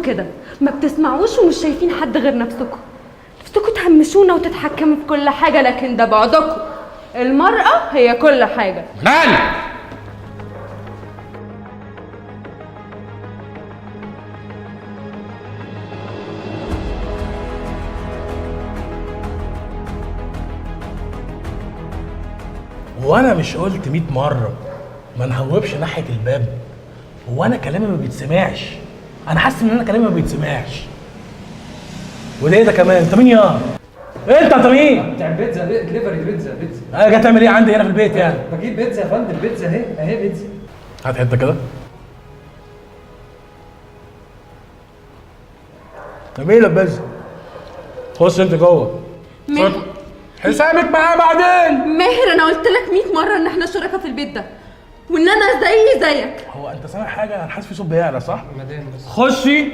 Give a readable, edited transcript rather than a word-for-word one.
كده؟ ما بتسمعوش ومش شايفين حد غير نفسكم تهمشونا وتتحكموا في كل حاجة، لكن ده بعدكم. المرأة هي كل حاجة. نال وانا مش قلت 100 مره ما نهوبش ناحيه الباب؟ هو انا كلامي ما بيتسمعش؟ انا حاسس ان انا كلامي ما بيتسمعش. وده ايه ده كمان؟ انت مين يا انت مين؟ بتاع بيتزا، دليفري بيتزا. انا جاي تعمل ايه عندي هنا في البيت يعني؟ بجيب بيتزا يا فندم، بيتزا اهي بيتزا. هات حته كده. طب ايه لبس؟ خش انت جوه. حسابك معاه بعدين. ماهر، انا قلت لك 100 مرة ان احنا شركاء في البيت ده، وان انا زيك. هو انت سامع حاجه؟ انا حاسس في صوت بيعلى، صح؟ مدام بس خشي